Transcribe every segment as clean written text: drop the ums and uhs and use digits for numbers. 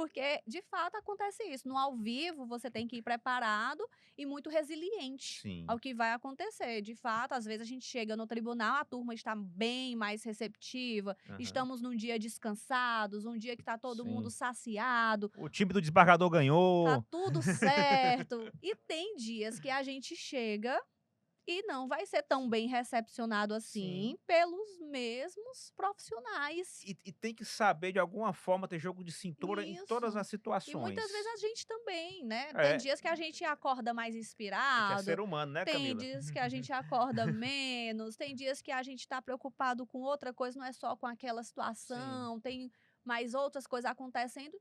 Porque, de fato, acontece isso. No ao vivo, você tem que ir preparado e muito resiliente ao Sim. que vai acontecer. De fato, às vezes a gente chega no tribunal, a turma está bem mais receptiva, Aham. estamos num dia descansados, um dia que está todo mundo Sim. saciado, O time do desembargador tá ganhou. tudo certo. E tem dias que a gente chega e não vai ser tão bem recepcionado assim Sim. pelos mesmos profissionais. E tem que saber, de alguma forma, ter jogo de cintura em todas Isso. as E muitas vezes situações. a gente também, né. Tem É, dias que a gente acorda mais a gente é inspirado, ser humano, né, tem Camila? dias que a gente acorda menos, tem dias que a gente tá preocupado com outra coisa, não é só com aquela Sim, situação, tem mais outras coisas acontecendo.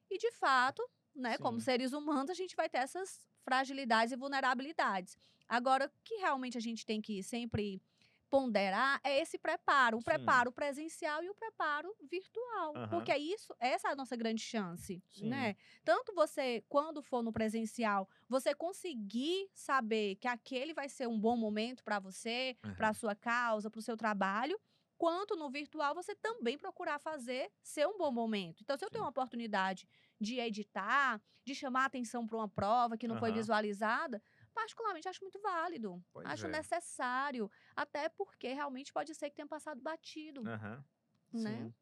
E de fato, né, como sim, seres humanos, a gente vai ter essas fragilidades e vulnerabilidades. Agora, o que realmente a gente tem que sempre ponderar é esse preparo, o sim. preparo presencial e o preparo virtual, porque Aham. é isso, essa é a nossa grande chance, Sim. né. Tanto você, quando for no presencial, você conseguir saber que aquele vai ser um bom momento para você, para a Aham. sua causa, para o seu trabalho, quanto no virtual você também procurar fazer ser um bom momento. Então, se eu tenho Sim. uma oportunidade de editar, de chamar atenção para uma prova que não foi Aham. visualizada, particularmente acho muito válido, Pois acho é. necessário, até porque realmente pode ser que tenha passado batido, Aham. né. Sim.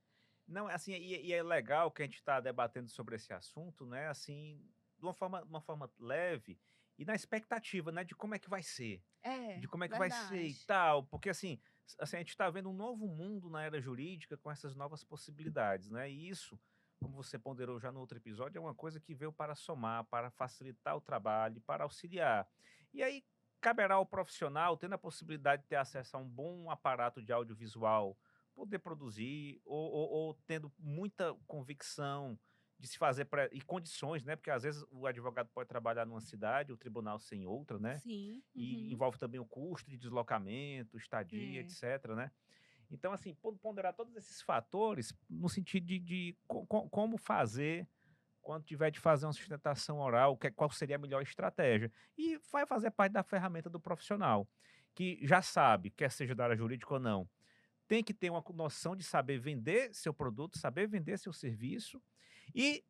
Não, assim, e é legal que a gente está debatendo sobre esse assunto, né, assim, de uma forma leve e na expectativa, né, de como é que vai ser, É, de como é que vai ser e verdade. tal, porque assim, a gente está vendo um novo mundo na era jurídica com essas novas possibilidades, né, e isso, como você ponderou já no outro episódio, é uma coisa que veio para somar, para facilitar o trabalho, para auxiliar. E aí caberá ao profissional, tendo a possibilidade de ter acesso a um bom aparato de audiovisual, poder produzir ou tendo muita convicção de se fazer e condições, né, porque às vezes o advogado pode trabalhar numa cidade, o tribunal em outra, né, Sim, e uhum. envolve também o custo de deslocamento, estadia, É. etcétera, né. Então, assim, ponderar todos esses fatores no sentido de como fazer quando tiver de fazer uma sustentação oral, qual seria a melhor estratégia. E vai fazer parte da ferramenta do profissional, que já sabe, quer seja da área jurídica ou não, tem que ter uma noção de saber vender seu produto, saber vender seu serviço e,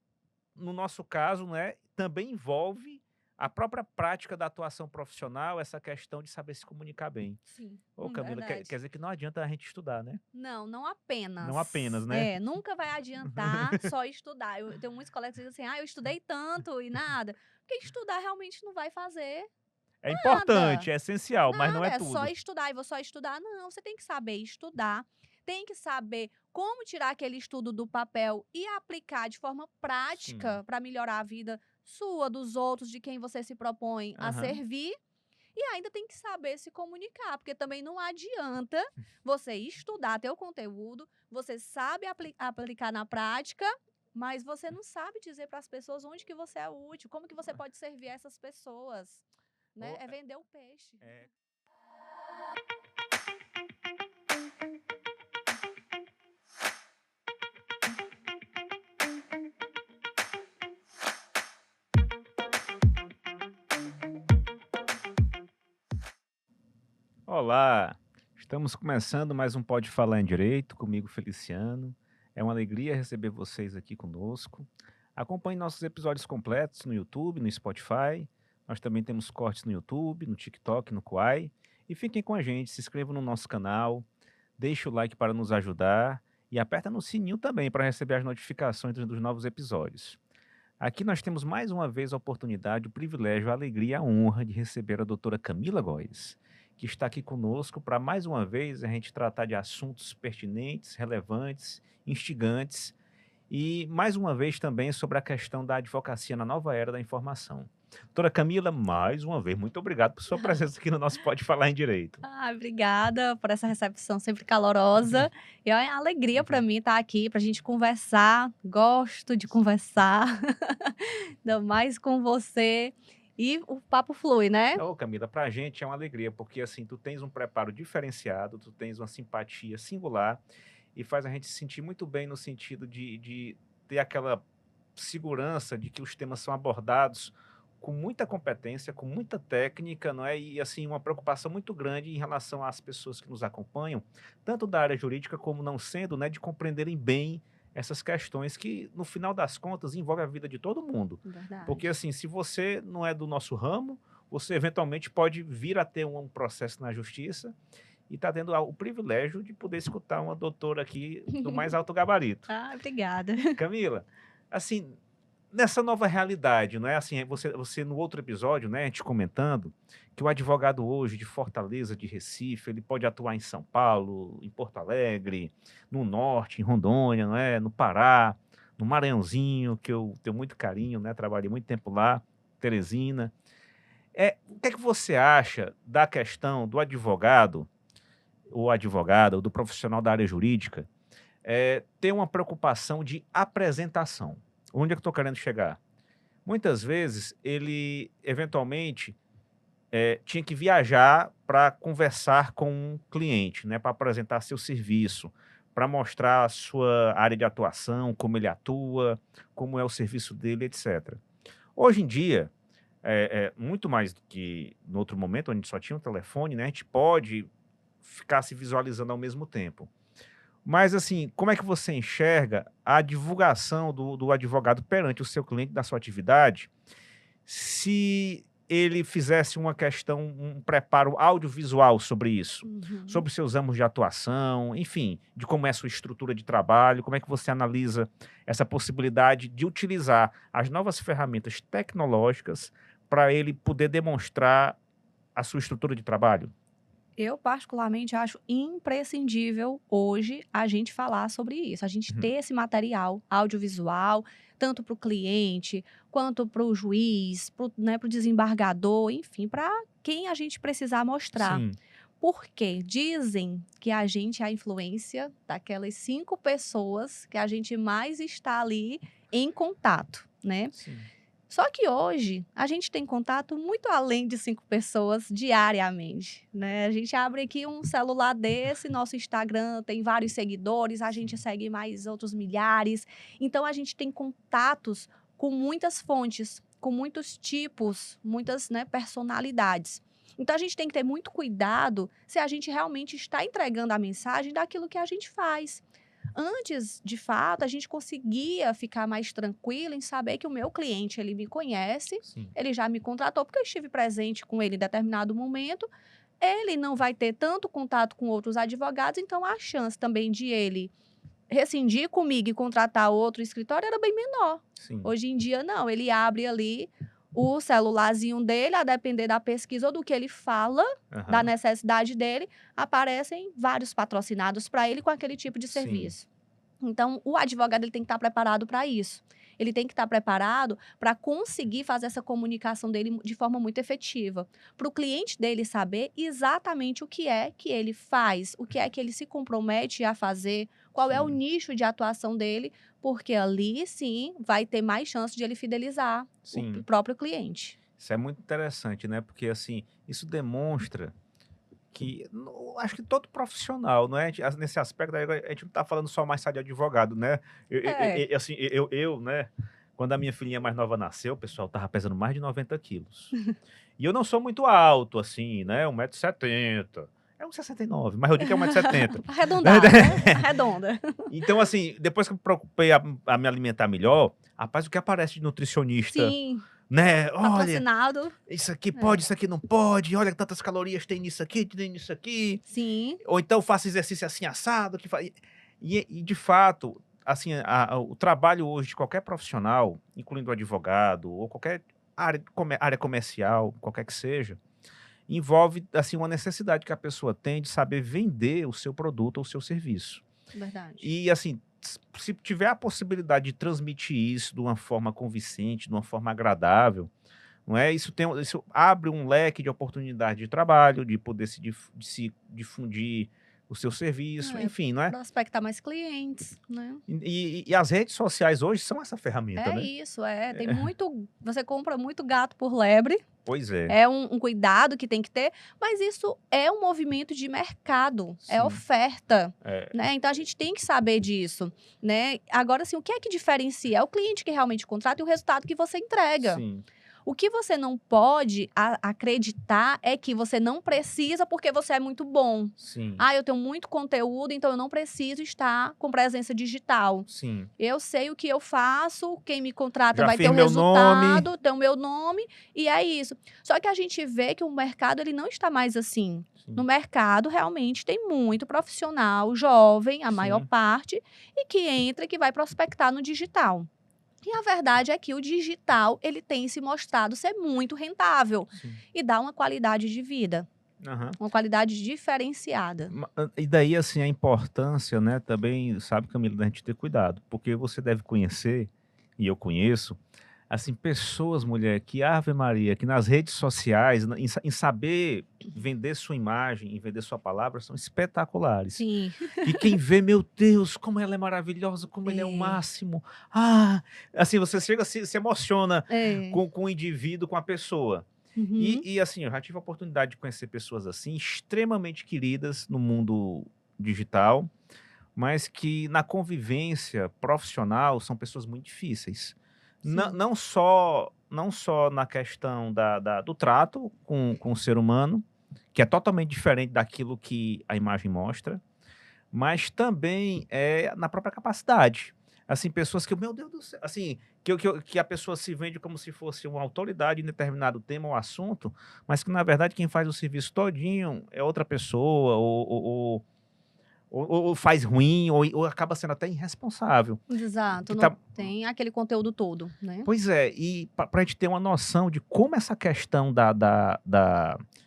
no nosso caso, né, também envolve a própria prática da atuação profissional, essa questão de saber se comunicar bem. Sim, Ô Camila, quer verdade. dizer que não adianta a gente estudar, né? Não, não Não apenas, apenas. né? É, nunca vai adiantar só estudar. Eu tenho muitos colegas que dizem assim: "Ah, eu estudei tanto e nada", porque estudar realmente não vai fazer É importante, nada. é essencial, mas não Nada, é é só tudo. estudar e vou só estudar, não, você tem que saber estudar, tem que saber como tirar aquele estudo do papel e aplicar de forma Sim. prática para melhorar a vida sua, dos outros, de quem você se propõe a Aham. servir, e ainda tem que saber se comunicar, porque também não adianta você estudar teu conteúdo, você sabe aplicar na prática, mas você não sabe dizer para as pessoas onde que você é útil, como que você pode servir essas pessoas, né, Ô, é vender o peixe. é, Olá, estamos começando mais um Pode Falar em Direito, comigo Feliciano. É uma alegria receber vocês aqui conosco. Acompanhe nossos episódios completos no YouTube, no Spotify. Nós também temos cortes no YouTube, no TikTok, no Quai. E fiquem com a gente, se inscrevam no nosso canal, deixe o like para nos ajudar e aperta no sininho também para receber as notificações dos novos episódios. Aqui nós temos mais uma vez a oportunidade, o privilégio, a alegria e a honra de receber a doutora Camila Góes, que está aqui conosco para mais uma vez a gente tratar de assuntos pertinentes, relevantes, instigantes e mais uma vez também sobre a questão da advocacia na nova era da informação. Doutora Camila, mais uma vez, muito obrigado por sua presença aqui no nosso Pode Falar em Direito. Ah, obrigada por essa recepção sempre calorosa. E é uma alegria para Uhum. mim estar aqui para a gente conversar. Gosto de conversar, ainda mais com você. E o papo flui, né? Ô Camila, para a gente é uma alegria, porque assim, tu tens um preparo diferenciado, tu tens uma simpatia singular e faz a gente se sentir muito bem no sentido de ter aquela segurança de que os temas são abordados com muita competência, com muita técnica, não é? E assim, uma preocupação muito grande em relação às pessoas que nos acompanham, tanto da área jurídica como não sendo, né, de compreenderem bem essas questões que, no final das contas, envolvem a vida de todo mundo. Verdade. Porque, assim, se você não é do nosso ramo, você eventualmente pode vir a ter um processo na justiça e está tendo o privilégio de poder escutar uma doutora aqui do mais alto gabarito. Ah, obrigada. Camila, assim, nessa nova realidade, não é assim, você no outro episódio, né, a gente comentando que o advogado hoje de Fortaleza, de Recife, ele pode atuar em São Paulo, em Porto Alegre, no Norte, em Rondônia, não é, no Pará, no Maranhãozinho, que eu tenho muito carinho, né, trabalhei muito tempo lá, Teresina. O que é que você acha da questão do advogado, ou advogada, ou do profissional da área jurídica, ter uma preocupação de apresentação? Onde é que eu estou querendo chegar? Muitas vezes, ele, eventualmente, tinha que viajar para conversar com um cliente, né, para apresentar seu serviço, para mostrar a sua área de atuação, como ele atua, como é o serviço dele, etc. Hoje em dia, muito mais do que no outro momento, onde só tinha um telefone, né, a gente pode ficar se visualizando ao mesmo tempo. Mas, assim, como é que você enxerga a divulgação do advogado perante o seu cliente da sua atividade, se ele fizesse uma questão, um preparo audiovisual sobre isso, Uhum. sobre seus ramos de atuação, enfim, de como é a sua estrutura de trabalho, como é que você analisa essa possibilidade de utilizar as novas ferramentas tecnológicas para ele poder demonstrar a sua estrutura de trabalho? Eu, particularmente, acho imprescindível hoje a gente falar sobre isso, a gente Uhum. ter esse material audiovisual, tanto para o cliente, quanto para o juiz, para o desembargador, enfim, para quem a gente precisar mostrar. Sim, Porque dizem que a gente é a influência daquelas 5 pessoas que a gente mais está ali em contato, né? sim. Só que hoje a gente tem contato muito além de 5 pessoas diariamente, né? A gente abre aqui um celular desse, nosso Instagram tem vários seguidores, a gente segue mais outros milhares. Então a gente tem contatos com muitas fontes, com muitos tipos, muitas, né, personalidades. Então a gente tem que ter muito cuidado se a gente realmente está entregando a mensagem daquilo que a gente faz. Antes, de fato, a gente conseguia ficar mais tranquilo em saber que o meu cliente, ele me conhece, Sim. ele já me contratou porque eu estive presente com ele em determinado momento. Ele não vai ter tanto contato com outros advogados, então a chance também de ele rescindir comigo e contratar outro escritório era bem menor. Sim. Hoje em dia, não. Ele abre ali o celularzinho dele, a depender da pesquisa ou do que ele fala, da Aham. necessidade dele, aparecem vários patrocinados para ele com aquele tipo de Sim. serviço. Então, o advogado ele tem que estar preparado para isso. Ele tem que estar preparado para conseguir fazer essa comunicação dele de forma muito efetiva. Para o cliente dele saber exatamente o que é que ele faz, o que é que ele se compromete a fazer, qual é o Sim. nicho de atuação dele, porque ali sim vai ter mais chance de ele fidelizar Sim. o próprio cliente. Isso é muito interessante, né? Porque, assim, isso demonstra que, acho que todo profissional, não é? Nesse aspecto, a gente não está falando só mais só de advogado, né? É. Assim, né? Quando a minha filhinha mais nova nasceu, o pessoal tava pesando mais de 90 quilos. E eu não sou muito alto, assim, né? 1,70 m. É 1,69 m, mas eu digo que é 1,70 m. Arredondado, né? Arredonda. Então, assim, depois que eu me preocupei a me alimentar melhor, rapaz, o que aparece de nutricionista, Sim, né? Olha, patrocinado. isso aqui pode, É. isso aqui não pode, olha tantas calorias tem nisso aqui, tem nisso aqui. Sim, Ou então faça exercício assim assado. E de fato, assim, o trabalho hoje de qualquer profissional, incluindo o advogado, ou qualquer área comercial, qualquer que seja, envolve assim, uma necessidade que a pessoa tem de saber vender o seu produto ou o seu serviço. verdade. E assim, se tiver a possibilidade de transmitir isso de uma forma convincente, de uma forma agradável, não é? Isso abre um leque de oportunidade de trabalho, de poder se difundir o seu serviço, É, enfim, não é? prospectar mais clientes, né? E as redes sociais hoje são essa ferramenta, É né? isso, tem muito. Você compra muito gato por lebre, Pois é, é um cuidado que tem que ter, mas isso é um movimento de mercado, é sim. oferta, É, né? Então a gente tem que saber disso, né? Agora, assim, o que é que diferencia? É o cliente que realmente contrata e o resultado que você entrega. sim, O que você não pode acreditar é que você não precisa porque você é muito bom. Sim, Ah, eu tenho muito conteúdo, então eu não preciso estar com presença digital. sim. Eu sei o que eu faço, quem me contrata Já vai ter fiz o meu nome. resultado, tem o meu nome, e é isso. Só que a gente vê que o mercado ele não está mais assim. No Sim, mercado, realmente, tem muito profissional jovem, a maior sim, parte, e que entra e que vai prospectar no digital. E a verdade é que o digital, ele tem se mostrado ser muito rentável sim. e dá uma qualidade de vida, Aham. uma qualidade diferenciada. E daí, assim, a importância, né, também, sabe, Camila, da gente ter cuidado, porque você deve conhecer, e eu conheço, assim, pessoas, mulher, que Ave Maria, que nas redes sociais, em saber vender sua imagem e vender sua palavra, são espetaculares. Sim, Que quem vê, meu Deus, como ela é maravilhosa, como ele é o é, máximo. Ah, assim, você chega, se emociona é. com o indivíduo, com a pessoa. Uhum, Assim, eu já tive a oportunidade de conhecer pessoas assim, extremamente queridas no mundo digital, mas que na convivência profissional são pessoas muito difíceis. sim, Não só na questão do trato com o ser humano, que é totalmente diferente daquilo que a imagem mostra, mas também na própria capacidade. Assim, pessoas que, meu Deus do céu, assim, que a pessoa se vende como se fosse uma autoridade em determinado tema ou assunto, mas que na verdade quem faz o serviço todinho é outra pessoa, ou faz ruim, ou acaba sendo até irresponsável. exato, Que não tá, tem aquele conteúdo todo, né. pois é, e para a gente ter uma noção de como essa questão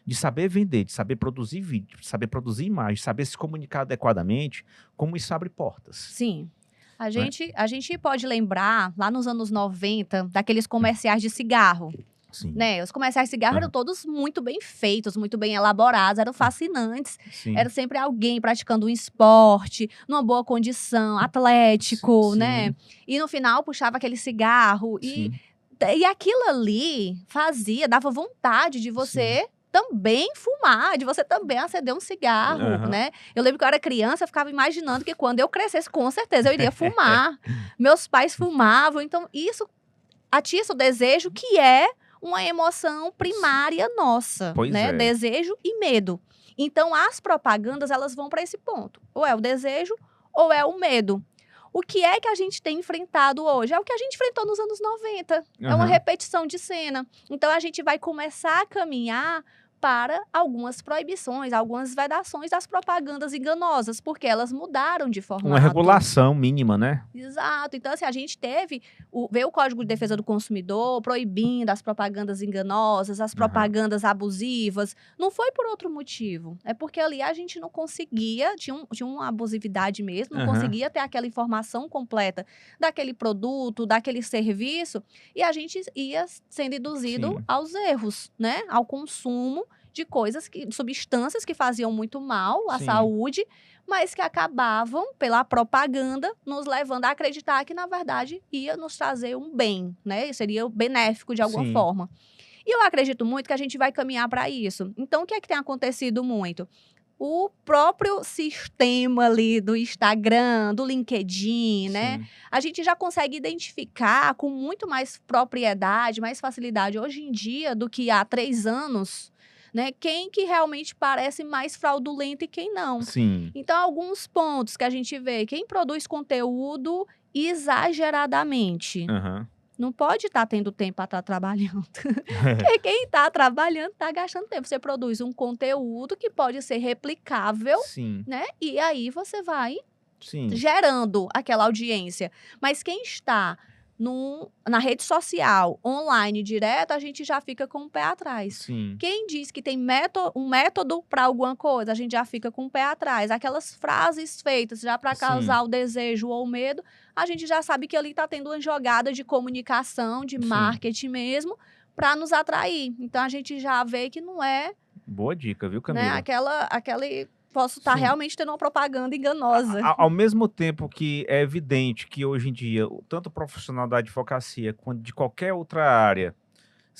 de saber vender, de saber produzir vídeo, de saber produzir imagem, saber se comunicar adequadamente, como isso abre portas, Sim. A né? gente a gente pode lembrar, lá nos anos 90 daqueles comerciais de cigarro, Sim. né, os comerciais de cigarro eram Aham. todos muito bem feitos, muito bem elaborados, eram fascinantes. Sim. Era sempre alguém praticando um esporte, numa boa condição, atlético, né, Sim, e no final puxava aquele cigarro sim, e aquilo ali dava vontade de sim. você também fumar, de você também acender um cigarro, Aham. né. Eu lembro que eu era criança, eu ficava imaginando que quando eu crescesse, com certeza eu iria fumar. Meus pais fumavam, então isso atiça o desejo, que é uma emoção primária nossa, Pois né, é. desejo e medo. Então as propagandas, elas vão para esse ponto, ou é o desejo ou é o medo. O que é que a gente tem enfrentado hoje? É o que a gente enfrentou nos anos 90. É uma Aham. repetição de cena. Então a gente vai começar a caminhar para algumas proibições, algumas vedações das propagandas enganosas, porque elas mudaram de Uma formato. regulação mínima, né. Exato. Então, assim, a gente veio o Código de Defesa do Consumidor proibindo as propagandas enganosas, as Aham. propagandas abusivas. Não foi por outro motivo. É porque ali a gente não conseguia, tinha uma abusividade mesmo, não Aham. conseguia ter aquela informação completa daquele produto, daquele serviço, e a gente ia sendo induzido Sim, aos erros, né? Ao consumo de de substâncias que faziam muito mal à sim, saúde, mas que acabavam, pela propaganda, nos levando a acreditar que, na verdade, ia nos trazer um bem, né? Seria benéfico de alguma sim. forma. E eu acredito muito que a gente vai caminhar para isso. Então, o que é que tem acontecido muito? O próprio sistema ali do Instagram, do LinkedIn, né? Sim. A gente já consegue identificar com muito mais propriedade, mais facilidade hoje em dia do que há 3 anos, né? Quem que realmente parece mais fraudulento e quem não. Sim. Então, alguns pontos que a gente vê, quem produz conteúdo exageradamente Aham. não pode estar tendo tempo para estar trabalhando. Porque quem está trabalhando está gastando tempo. Você produz um conteúdo que pode ser replicável, Sim, né? E aí você vai sim, gerando aquela audiência. Mas quem está na rede social, online, direto, a gente já fica com o pé atrás. sim, Quem diz que tem um método para alguma coisa, a gente já fica com o pé atrás. Aquelas frases feitas já para sim, causar o desejo ou o medo, a gente já sabe que ali está tendo uma jogada de comunicação, de sim. marketing mesmo, para nos atrair. Então a gente já vê que não é, Boa dica, viu, né, Camila? aquele posso estar Sim. realmente tendo uma propaganda enganosa. Ao mesmo tempo que é evidente que hoje em dia, tanto o profissional da advocacia quanto de qualquer outra área,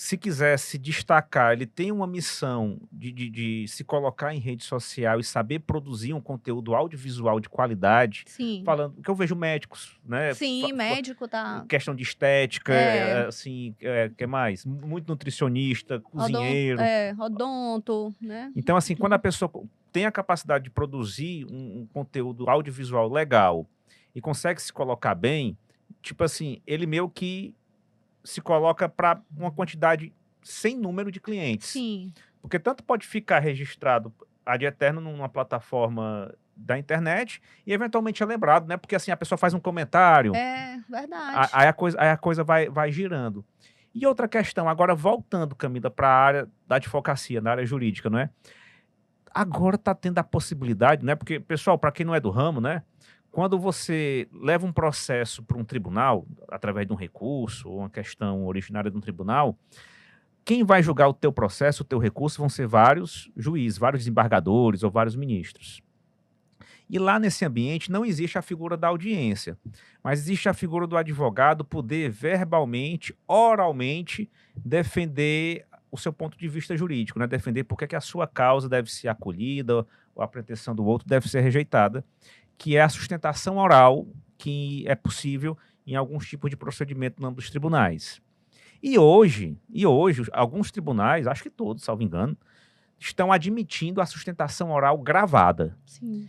se quiser se destacar, ele tem uma missão de se colocar em rede social e saber produzir um conteúdo audiovisual de qualidade, Sim. falando que eu vejo médicos, né? Sim, médico tá. Questão de estética, É, assim, que mais? Muito nutricionista, odonto, cozinheiro. odonto, né? Então, assim, quando a pessoa tem a capacidade de produzir um conteúdo audiovisual legal e consegue se colocar bem, tipo assim, ele meio que se coloca para uma quantidade sem número de clientes. Sim. Porque tanto pode ficar registrado ad eterno numa plataforma da internet e eventualmente é lembrado, né? Porque assim a pessoa faz um comentário, É verdade. aí a coisa vai girando. E outra questão, agora voltando, Camila, para a área da advocacia, na área jurídica, não é? Agora está tendo a possibilidade, né? Porque, pessoal, para quem não é do ramo, né? Quando você leva um processo para um tribunal, através de um recurso ou uma questão originária de um tribunal, quem vai julgar o teu processo, o teu recurso, vão ser vários juízes, vários desembargadores ou vários ministros. E lá nesse ambiente não existe a figura da audiência, mas existe a figura do advogado poder verbalmente, oralmente, defender o seu ponto de vista jurídico, né? Defender por que a sua causa deve ser acolhida ou a pretensão do outro deve ser rejeitada, que é a sustentação oral que é possível em alguns tipos de procedimento no âmbito dos tribunais. E hoje, alguns tribunais, acho que todos, salvo engano, estão admitindo a sustentação oral gravada. Sim.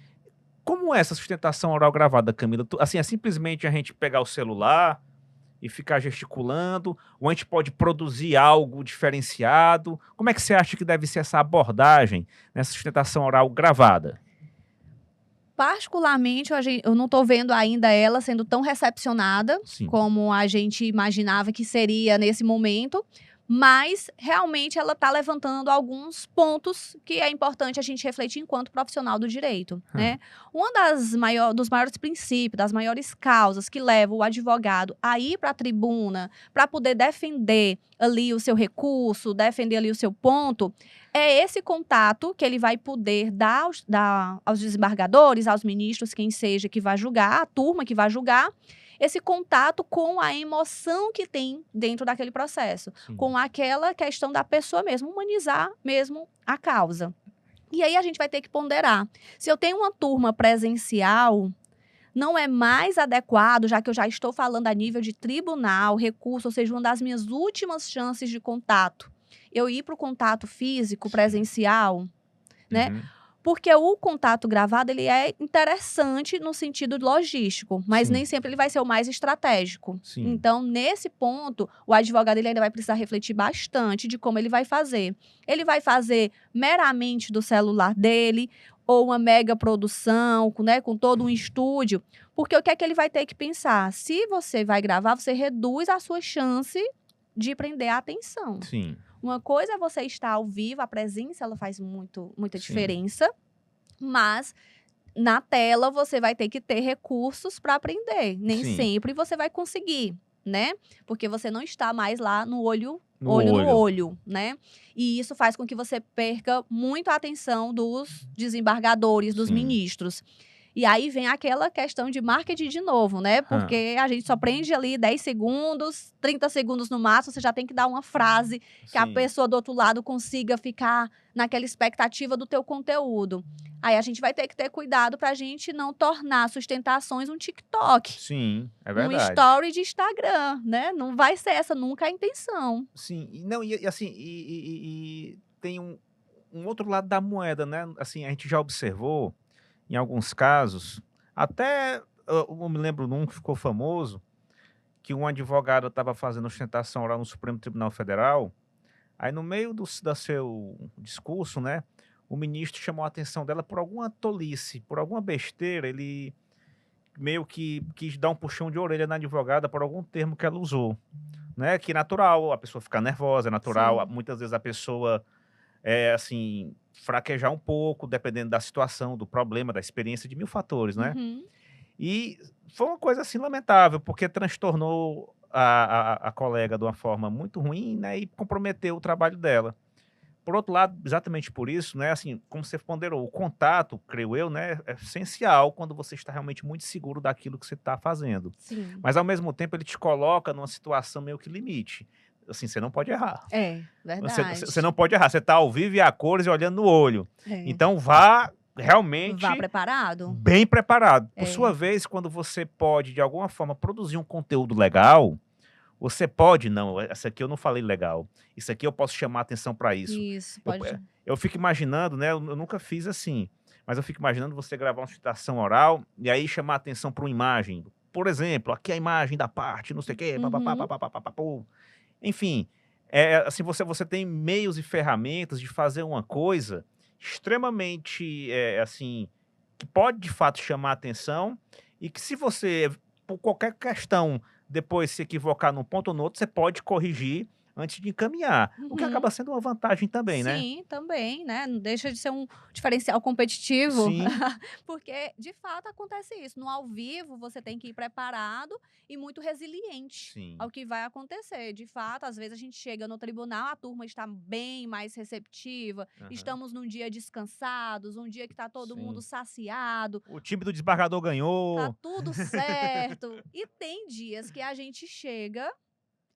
Como é essa sustentação oral gravada, Camila? Assim, é simplesmente a gente pegar o celular e ficar gesticulando, ou a gente pode produzir algo diferenciado? Como é que você acha que deve ser essa abordagem nessa sustentação oral gravada? Particularmente, eu não estou vendo ainda ela sendo tão recepcionada Sim. como a gente imaginava que seria nesse momento, mas realmente ela está levantando alguns pontos que é importante a gente refletir enquanto profissional do direito, né? Dos maiores princípios, das maiores causas que levam o advogado a ir para a tribuna para poder defender ali o seu recurso, defender ali o seu ponto, é esse contato que ele vai poder dar aos desembargadores, aos ministros, quem seja que vai julgar, a turma que vai julgar, esse contato com a emoção que tem dentro daquele processo, Sim. com aquela questão da pessoa mesmo, humanizar mesmo a causa. E aí a gente vai ter que ponderar. Se eu tenho uma turma presencial, não é mais adequado, já que eu já estou falando a nível de tribunal, recurso, ou seja, uma das minhas últimas chances de contato, eu ir para o contato físico, presencial, né? Uhum. Porque o contato gravado, ele é interessante no sentido logístico, mas Sim. nem sempre ele vai ser o mais estratégico. Sim. Então, nesse ponto, o advogado ele ainda vai precisar refletir bastante de como ele vai fazer. Ele vai fazer meramente do celular dele, ou uma mega produção, né, com todo um estúdio, porque o que é que ele vai ter que pensar? Se você vai gravar, você reduz a sua chance de prender a atenção. Sim. Uma coisa é você estar ao vivo, a presença ela faz muita Sim. diferença, mas na tela você vai ter que ter recursos para aprender. Nem Sim. sempre você vai conseguir, né? Porque você não está mais lá no olho No no olho. olho, né? E isso faz com que você perca muito a atenção dos desembargadores, dos Sim. ministros. E aí vem aquela questão de marketing de novo, né? Porque a gente só prende ali 10 segundos, 30 segundos no máximo, você já tem que dar uma frase que a Sim. pessoa do outro lado consiga ficar naquela expectativa do teu conteúdo. Aí a gente vai ter que ter cuidado pra gente não tornar sustentações um TikTok, Sim, é um verdade. story de Instagram, né? Não vai ser essa nunca a intenção. Sim, e assim, tem um outro lado da moeda, né? Assim, a gente já observou, em alguns casos, até eu me lembro num que ficou famoso, que um advogado estava fazendo ostentação oral no Supremo Tribunal Federal, aí no meio do seu discurso, né, o ministro chamou a atenção dela por alguma tolice, por alguma besteira, ele meio que quis dar um puxão de orelha na advogada por algum termo que ela usou, né, que é natural a pessoa ficar nervosa, é natural, Sim. muitas vezes a pessoa, assim, fraquejar um pouco, dependendo da situação, do problema, da experiência, de mil fatores, né? Uhum. E foi uma coisa, assim, lamentável, porque transtornou a colega de uma forma muito ruim, né, e comprometeu o trabalho dela. Por outro lado, exatamente por isso, né, assim, como você ponderou, o contato, creio eu, né, é essencial quando você está realmente muito seguro daquilo que você está fazendo. Sim. Mas, ao mesmo tempo, ele te coloca numa situação meio que limite. assim, você não pode errar. É, Você verdade. não pode errar, você tá ao vivo e a cores e olhando no olho. É. Então vá Vá realmente preparado? bem preparado. Por sua É. vez, quando você pode, de alguma forma, produzir um conteúdo legal, você pode, não, essa aqui eu não falei legal, isso aqui eu posso chamar atenção para isso. Isso, Eu, pode. eu fico imaginando, né, eu nunca fiz assim, mas eu fico imaginando você gravar uma citação oral e aí chamar atenção para uma imagem. Por exemplo, aqui a imagem da parte, não sei o quê, papapá, Uhum. papapá, papapá. Enfim, assim, você tem meios e ferramentas de fazer uma coisa extremamente, assim, que pode de fato chamar atenção e que se você, por qualquer questão, depois se equivocar num ponto ou no outro, você pode corrigir antes de encaminhar, o que Uhum. acaba sendo uma vantagem também, né? Sim, também, né, não deixa de ser um diferencial competitivo, Sim, porque de fato acontece isso, no ao vivo você tem que ir preparado e muito resiliente sim. ao que vai acontecer. De fato, às vezes a gente chega no tribunal, a turma está bem mais receptiva, Aham, estamos num dia descansados, um dia que está todo mundo sim. saciado, O time do desembargador tá ganhou. tudo certo. E tem dias que a gente chega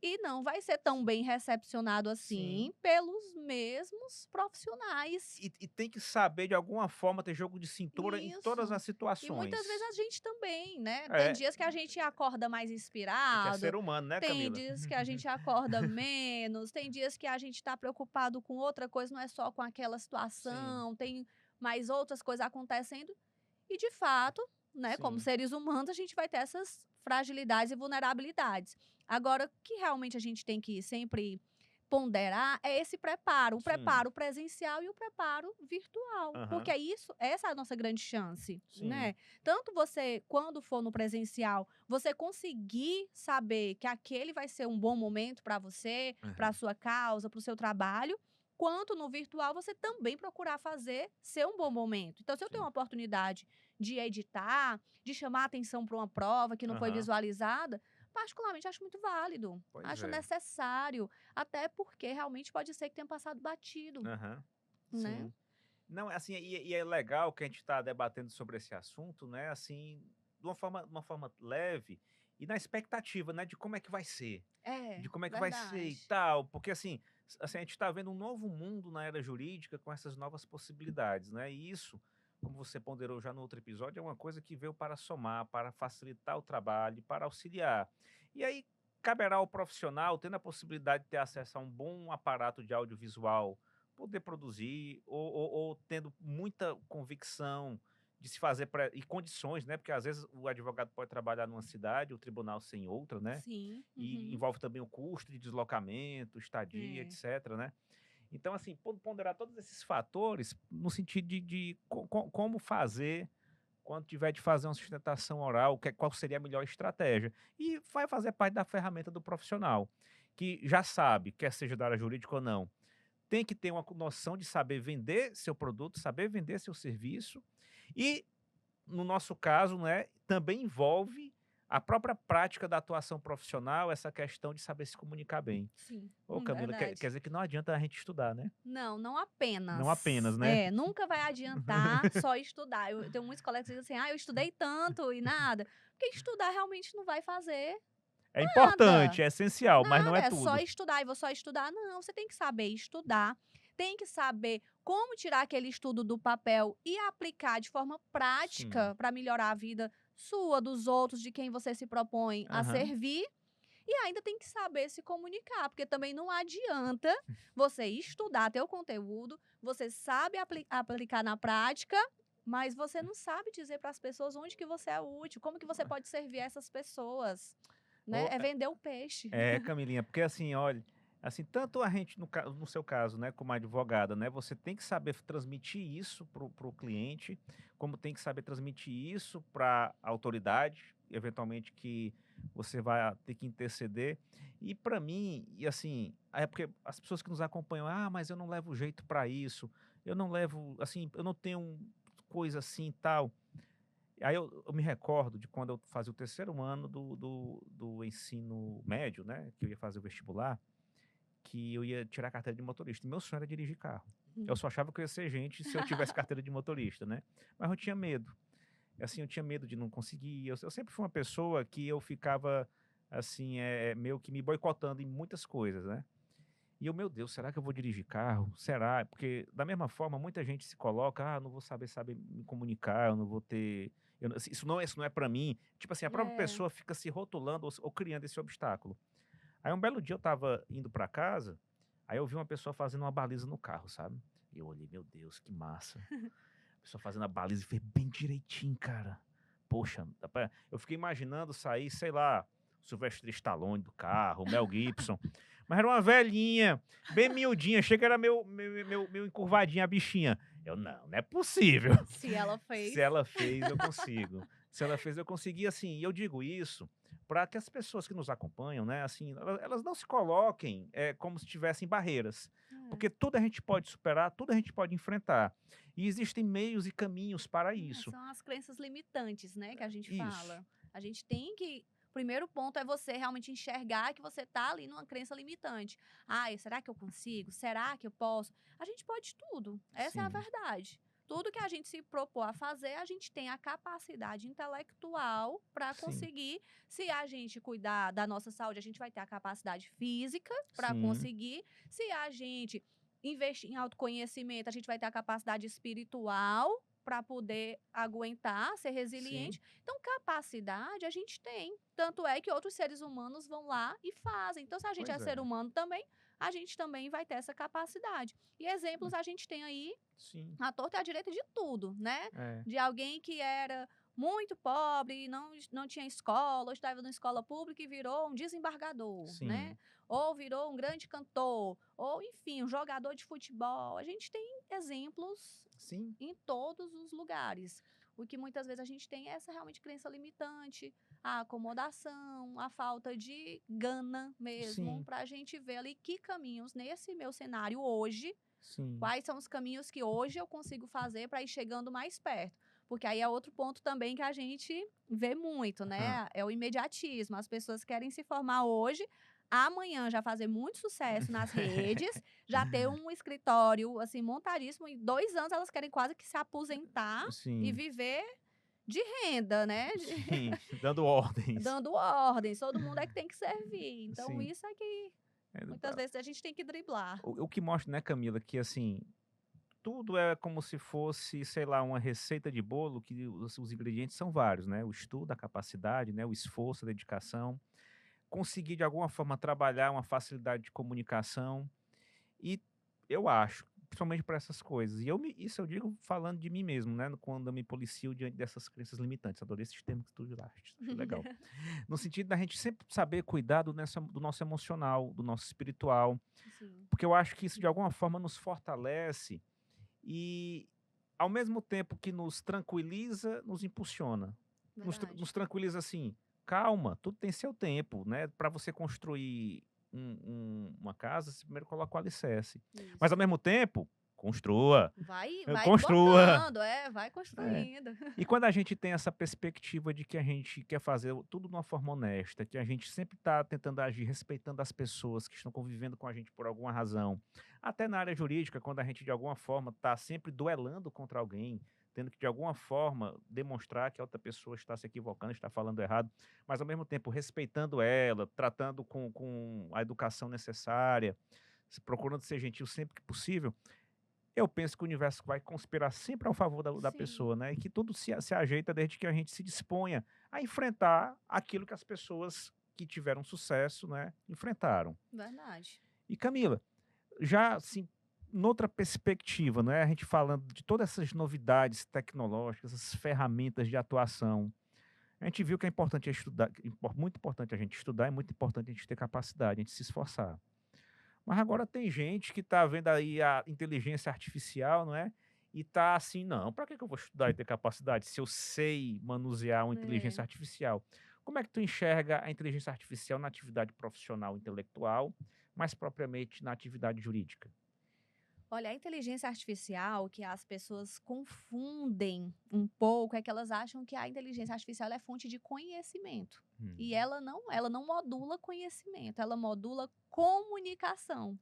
e não vai ser tão bem recepcionado Sim. assim pelos mesmos profissionais. E tem que saber, de alguma forma, ter jogo de cintura em todas Isso. as E muitas vezes situações. a gente também, né? Tem É, dias que a gente acorda mais a gente é ser inspirado, humano, né, tem Camila? dias que a gente acorda menos, tem dias que a gente está preocupado com outra coisa, não é só com aquela Sim, situação, tem mais outras coisas acontecendo. E de fato, né, como sim, seres humanos, a gente vai ter essas fragilidades e vulnerabilidades. Agora, o que realmente a gente tem que sempre ponderar é esse preparo, o sim. preparo presencial e o preparo virtual, porque Aham, é isso, essa é a nossa grande chance, sim. né? Tanto você, quando for no presencial, você conseguir saber que aquele vai ser um bom momento para você, para a Aham, sua causa, para o seu trabalho, quanto no virtual você também procurar fazer ser um bom momento. Então, se eu tenho sim. uma oportunidade de editar, de chamar atenção para uma prova que não foi Aham, visualizada, particularmente acho muito válido, pois acho é. necessário, até porque realmente pode ser que tenha passado batido, Aham, né? sim. Não, assim, e é legal que a gente está debatendo sobre esse assunto, né, assim, de uma forma leve e na expectativa, né, de como é que vai ser, de É, como é que vai ser e verdade. tal, porque assim, a gente está vendo um novo mundo na era jurídica com essas novas possibilidades, né, e isso, como você ponderou já no outro episódio, é uma coisa que veio para somar, para facilitar o trabalho, para auxiliar. E aí, caberá ao profissional, tendo a possibilidade de ter acesso a um bom aparato de audiovisual, poder produzir ou tendo muita convicção de se fazer e condições, né? Porque às vezes o advogado pode trabalhar numa cidade, o tribunal sem outra, né? Sim, E uhum, envolve também o custo de deslocamento, estadia, é, etc, né? Então, assim, ponderar todos esses fatores no sentido de como fazer quando tiver de fazer uma sustentação oral, qual seria a melhor estratégia. E vai fazer parte da ferramenta do profissional, que já sabe, quer seja da área jurídica ou não, tem que ter uma noção de saber vender seu produto, saber vender seu serviço e, no nosso caso, né, também envolve a própria prática da atuação profissional, essa questão de saber se comunicar bem. sim, Ô Camila, quer verdade. dizer que não adianta a gente estudar, né? Não, não Não apenas. apenas, né? É, nunca vai adiantar só estudar. Eu tenho muitos colegas que dizem assim: ah, eu estudei tanto e nada. Porque estudar realmente não vai fazer É nada. importante, é essencial, mas não Nada, é é só tudo. estudar e vou só estudar. Não, você tem que saber estudar, tem que saber como tirar aquele estudo do papel e aplicar de forma Sim. prática para melhorar a vida sua, dos outros, de quem você se propõe a Aham. servir. E ainda tem que saber se comunicar, porque também não adianta você estudar teu conteúdo, você sabe aplicar na prática, mas você não sabe dizer para as pessoas onde que você é útil, como que você pode servir essas pessoas, né? Ô, É vender o peixe. Camilinha, porque assim, olha, assim, tanto a gente, no seu caso, né, como advogada, né, você tem que saber transmitir isso pro cliente, como tem que saber transmitir isso para a autoridade, eventualmente que você vai ter que interceder. E para mim, e assim, é porque as pessoas que nos acompanham, mas eu não levo jeito para isso, eu não levo, assim, eu não tenho coisa assim e tal. Aí eu me recordo de quando eu fazia o terceiro ano do ensino médio, né, que eu ia fazer o vestibular, que eu ia tirar a carteira de motorista. E meu sonho era dirigir carro. Eu Hum. só achava que eu ia ser gente se eu tivesse carteira de motorista, né? Mas eu tinha medo. Assim, eu tinha medo de não conseguir. Eu sempre fui uma pessoa que eu ficava assim, meio que me boicotando em muitas coisas, né? E eu, meu Deus, será que eu vou dirigir carro? Será? Porque, da mesma forma, muita gente se coloca, não vou saber me comunicar, eu não vou ter. Assim, isso não é para mim. Tipo assim, a própria É, pessoa fica se rotulando ou criando esse obstáculo. Aí um belo dia eu tava indo para casa, aí eu vi uma pessoa fazendo uma baliza no carro, sabe? E eu olhei, meu Deus, que massa. A pessoa fazendo a baliza e fez bem direitinho, cara. Poxa, eu fiquei imaginando sair, sei lá, Sylvester Stallone do carro, Mel Gibson. Mas era uma velhinha, bem miudinha, chega que era meu encurvadinha a bichinha. Não é possível. se ela fez. Se ela fez, eu consigo. Se ela fez, eu consegui, assim, e eu digo isso para que as pessoas que nos acompanham, né, assim, elas não se coloquem como se tivessem barreiras, porque tudo a gente pode superar, tudo a gente pode enfrentar, e existem meios e caminhos para isso. São as crenças limitantes, né, que a gente Isso. fala. A gente tem que... O primeiro ponto é você realmente enxergar que você está ali numa crença limitante. Será que eu consigo? Será que eu posso? A gente pode tudo. Essa é a Sim. verdade. Tudo que a gente se propor a fazer, a gente tem a capacidade intelectual para Sim. conseguir. Se a gente cuidar da nossa saúde, a gente vai ter a capacidade física para Sim. conseguir. Se a gente investir em autoconhecimento, a gente vai ter a capacidade espiritual para poder aguentar, ser resiliente. Sim. Então, capacidade a gente tem. Tanto é que outros seres humanos vão lá e fazem. Então, se a gente Pois é ser é. humano também, a gente também vai ter essa capacidade. E exemplos a gente tem aí, Sim. à torta e à direita, de tudo, né? É. De alguém que era muito pobre, não tinha escola, ou estava na escola pública e virou um desembargador, Sim. né? Ou virou um grande cantor, ou enfim, um jogador de futebol. A gente tem exemplos Sim. em todos os lugares. O que muitas vezes a gente tem é essa realmente crença limitante, a acomodação, a falta de gana mesmo, para a gente ver ali que caminhos nesse meu cenário hoje, Sim. quais são os caminhos que hoje eu consigo fazer para ir chegando mais perto. Porque aí é outro ponto também que a gente vê muito, né? É o imediatismo. As pessoas querem se formar hoje, amanhã já fazer muito sucesso nas redes, já ter um escritório, assim, montadíssimo. Em 2 anos elas querem quase que se aposentar Sim. e viver de renda, né? Sim. Dando ordens. Dando ordens. Todo mundo é que tem que servir. Então, Sim. isso é que muitas vezes a gente tem que driblar. O que mostra, né, Camila, que assim, tudo é como se fosse, sei lá, uma receita de bolo que os ingredientes são vários, né? O estudo, a capacidade, né? O esforço, a dedicação, conseguir de alguma forma trabalhar uma facilidade de comunicação e eu acho, principalmente para essas coisas, e isso eu digo falando de mim mesmo, né? Quando eu me policio diante dessas crenças limitantes. Adorei esses termos que tu usaste, achei legal. No sentido da gente sempre saber cuidar do nosso emocional, do nosso espiritual, Sim. porque eu acho que isso de alguma forma nos fortalece e, ao mesmo tempo que nos tranquiliza, nos impulsiona. Nos tranquiliza assim, calma, tudo tem seu tempo, né? Para você construir uma casa, você primeiro coloca o alicerce. Isso. Mas, ao mesmo tempo, construa. Vai construa. botando, vai construindo. E quando a gente tem essa perspectiva de que a gente quer fazer tudo de uma forma honesta, que a gente sempre está tentando agir respeitando as pessoas que estão convivendo com a gente por alguma razão, até na área jurídica, quando a gente de alguma forma está sempre duelando contra alguém, tendo que de alguma forma demonstrar que a outra pessoa está se equivocando, está falando errado, mas ao mesmo tempo respeitando ela, tratando com a educação necessária, procurando ser gentil sempre que possível, eu penso que o universo vai conspirar sempre ao favor da Sim. pessoa, né? E que tudo se ajeita desde que a gente se disponha a enfrentar aquilo que as pessoas que tiveram sucesso, né, enfrentaram. Verdade. E Camila, já assim, noutra perspectiva, né, a gente falando de todas essas novidades tecnológicas, essas ferramentas de atuação, a gente viu que é importante estudar, muito importante a gente estudar, é muito importante a gente ter capacidade, a gente se esforçar. Mas agora tem gente que está vendo aí a inteligência artificial, não é? E está assim, não, para que eu vou estudar e ter capacidade se eu sei manusear uma inteligência artificial? Como é que tu enxerga a inteligência artificial na atividade profissional intelectual, mais propriamente na atividade jurídica? Olha, a inteligência artificial, que as pessoas confundem um pouco, é que elas acham que a inteligência artificial é fonte de conhecimento. E ela não modula conhecimento, ela modula comunicação.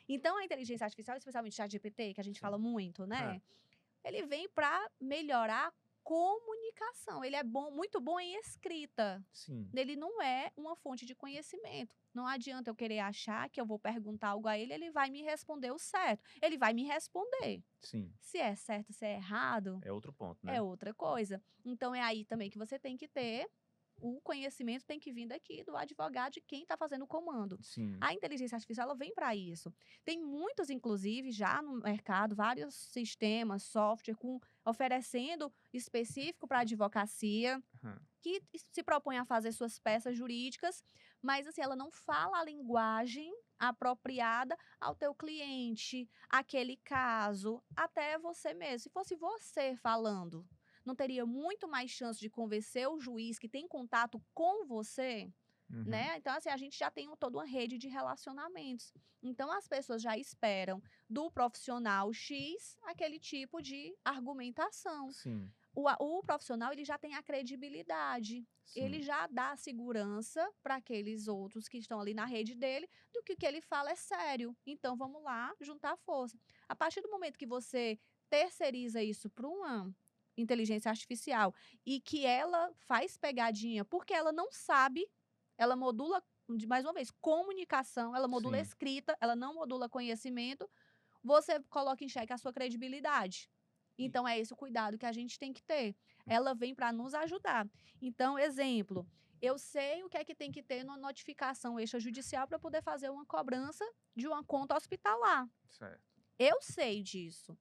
Então, a inteligência artificial, especialmente o ChatGPT, que a gente fala muito, né? Ele vem para melhorar a comunicação. Ele é bom, muito bom em escrita. Sim, Ele não é uma fonte de conhecimento. Não adianta eu querer achar que eu vou perguntar algo a ele, ele vai me responder o certo. Ele vai me responder. sim. Se é certo, se é errado, É outro ponto, é né? outra coisa. Então é aí também que você tem que ter o conhecimento tem que vir daqui do advogado de quem está fazendo o comando. Sim. A inteligência artificial ela vem para isso. Tem muitos, inclusive, já no mercado, vários sistemas, software oferecendo específico para advocacia Aham. que se propõe a fazer suas peças jurídicas, mas assim, ela não fala a linguagem apropriada ao teu cliente, aquele caso, até você mesmo. Se fosse você falando, não teria muito mais chance de convencer o juiz que tem contato com você? Uhum. Né? Então, assim, a gente já tem toda uma rede de relacionamentos. Então, as pessoas já esperam do profissional X aquele tipo de argumentação. Sim, O profissional ele já tem a credibilidade, ele sim. já dá segurança para aqueles outros que estão ali na rede dele, do que o que ele fala é sério. Então vamos lá juntar força. A partir do momento que você terceiriza isso para uma inteligência artificial e que ela faz pegadinha porque ela não sabe, ela modula, mais uma vez, comunicação, ela modula Sim. escrita, ela não modula conhecimento, você coloca em xeque a sua credibilidade. E Então, é esse o cuidado que a gente tem que ter. Ela vem para nos ajudar. Então, exemplo, eu sei o que é que tem que ter numa notificação extrajudicial para poder fazer uma cobrança de uma conta hospitalar. certo. Eu sei disso.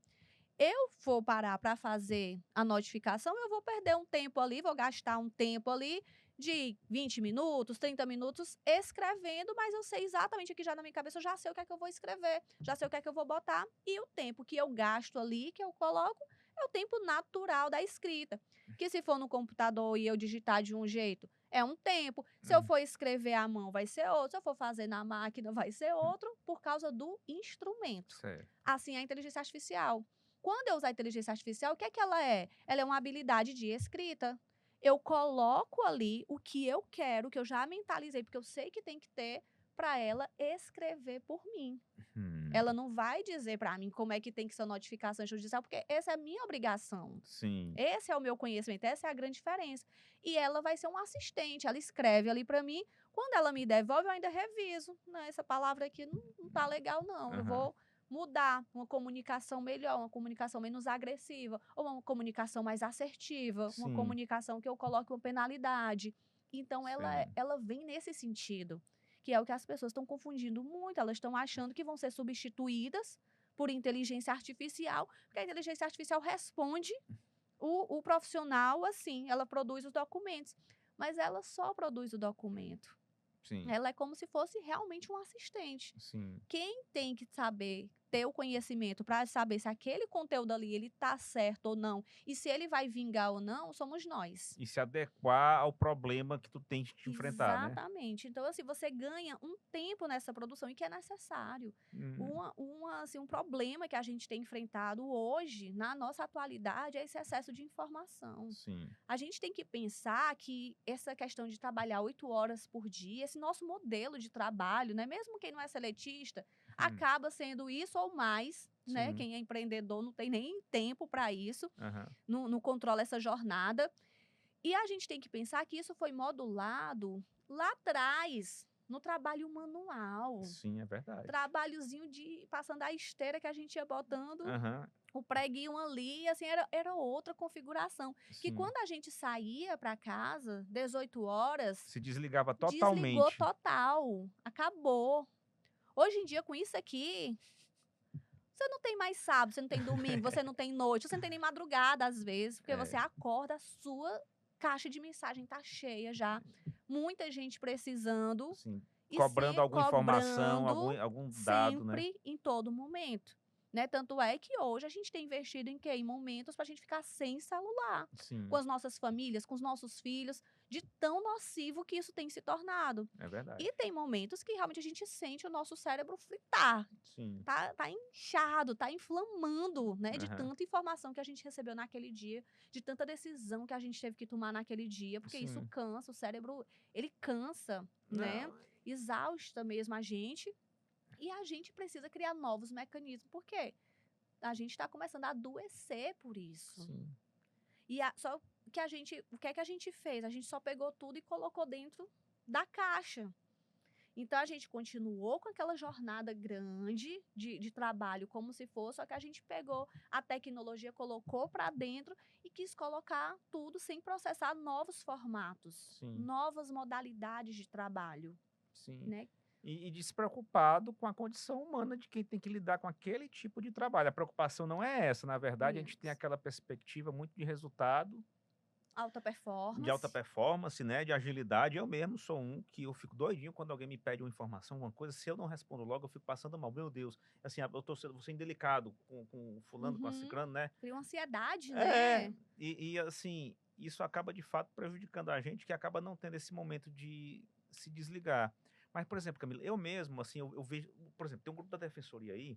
Eu vou parar para fazer a notificação, eu vou perder um tempo ali, vou gastar um tempo ali de 20 minutos, 30 minutos escrevendo, mas eu sei exatamente aqui já na minha cabeça, eu já sei o que é que eu vou escrever, já sei o que é que eu vou botar, e o tempo que eu gasto ali, que eu coloco, é o tempo natural da escrita. Que se for no computador e eu digitar de um jeito, é um tempo. Se eu for escrever à mão, vai ser outro. Se eu for fazer na máquina, vai ser outro, por causa do instrumento. Certo. Assim é a inteligência artificial. Quando eu usar a inteligência artificial, o que é que ela é? Ela é uma habilidade de escrita. Eu coloco ali o que eu quero, que eu já mentalizei, porque eu sei que tem que ter, para ela escrever por mim. Ela não vai dizer para mim como é que tem que ser a notificação judicial, porque essa é a minha obrigação. Sim. Esse é o meu conhecimento, essa é a grande diferença. E ela vai ser um assistente, ela escreve ali para mim. Quando ela me devolve, eu ainda reviso. Né? Essa palavra aqui não tá legal, não. Eu Aham. vou mudar uma comunicação melhor, uma comunicação menos agressiva, ou uma comunicação mais assertiva, uma Sim. comunicação que eu coloque uma penalidade. Então, Sim. ela vem nesse sentido, que é o que as pessoas estão confundindo muito. Elas estão achando que vão ser substituídas por inteligência artificial, porque a inteligência artificial responde o profissional, assim, ela produz os documentos, mas ela só produz o documento. Sim. Ela é como se fosse realmente um assistente. Sim. Quem tem que saber, ter o conhecimento para saber se aquele conteúdo ali ele tá certo ou não, e se ele vai vingar ou não, somos nós. E se adequar ao problema que tu tens que enfrentar, né? Exatamente. Então, assim, você ganha um tempo nessa produção e que é necessário. Assim, um problema que a gente tem enfrentado hoje, na nossa atualidade, é esse excesso de informação. Sim. A gente tem que pensar que essa questão de trabalhar 8 horas por dia, esse nosso modelo de trabalho, né? Mesmo quem não é seletista, acaba sendo isso ou mais, né? Sim. Quem é empreendedor não tem nem tempo para isso, Aham. não controla essa jornada. E a gente tem que pensar que isso foi modulado lá atrás, no trabalho manual. Sim, é verdade. Trabalhozinho de passando a esteira que a gente ia botando Aham. o preguinho ali, assim, era outra configuração. Que Sim. quando a gente saía para casa, 18 horas, Se desligava desligou totalmente. total, acabou. Hoje em dia, com isso aqui, você não tem mais sábado, você não tem domingo, você não tem noite, você não tem nem madrugada às vezes, porque você acorda, a sua caixa de mensagem tá cheia já. Muita gente precisando Sim. e Cobrando alguma informação, cobrando algum dado, né? sempre, em todo momento. Né? Tanto é que hoje a gente tem investido em quê? Em momentos para a gente ficar sem celular, Sim, com as nossas famílias, com os nossos filhos, de tão nocivo que isso tem se tornado. é verdade. E tem momentos que realmente a gente sente o nosso cérebro fritar. Sim. Tá inchado, tá inflamando, né? De Aham. tanta informação que a gente recebeu naquele dia, de tanta decisão que a gente teve que tomar naquele dia, porque isso Sim. cansa, o cérebro, ele cansa, né? Não, Exausta mesmo a gente. E a gente precisa criar novos mecanismos, porque a gente está começando a adoecer por isso. sim. Só que o que é que a gente fez? A gente só pegou tudo e colocou dentro da caixa. Então, a gente continuou com aquela jornada grande de trabalho, como se fosse, só que a gente pegou a tecnologia, colocou para dentro e quis colocar tudo sem processar novos formatos, Sim, novas modalidades de trabalho, sim. né? E despreocupado com a condição humana de quem tem que lidar com aquele tipo de trabalho. A preocupação não é essa, na verdade, a gente tem Isso. aquela perspectiva muito de resultado, Alta de alta performance. performance, né, de agilidade. Eu mesmo sou um que eu fico doidinho quando alguém me pede uma informação, alguma coisa, se eu não respondo logo, eu fico passando mal. Meu Deus, assim, vou ser indelicado com fulano, com a Uhum. ciclano, né? Cria uma ansiedade, É, né? assim, isso acaba de fato prejudicando a gente, que acaba não tendo esse momento de se desligar. Mas, por exemplo, Camila, eu mesmo, assim, eu vejo, por exemplo, tem um grupo da defensoria aí,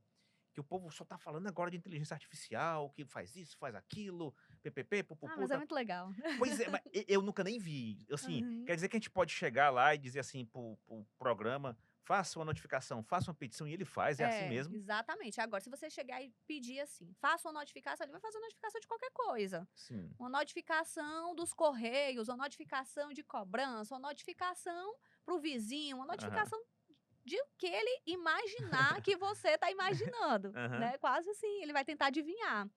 que o povo só tá falando agora de inteligência artificial, que faz isso, faz aquilo, ppp, Ah, pupupu, mas é tá. muito legal. Pois é, mas eu nunca nem vi. Assim, Uhum. quer dizer que a gente pode chegar lá e dizer assim pro programa, faça uma notificação, faça uma petição, e ele faz, é assim É, mesmo? exatamente. Agora, se você chegar e pedir assim, faça uma notificação, ele vai fazer uma notificação de qualquer coisa. Sim. Uma notificação dos correios, uma notificação de cobrança, uma notificação para o vizinho, uma Aham. notificação de o que ele imaginar que você está imaginando, Aham. né? Quase assim, ele vai tentar adivinhar.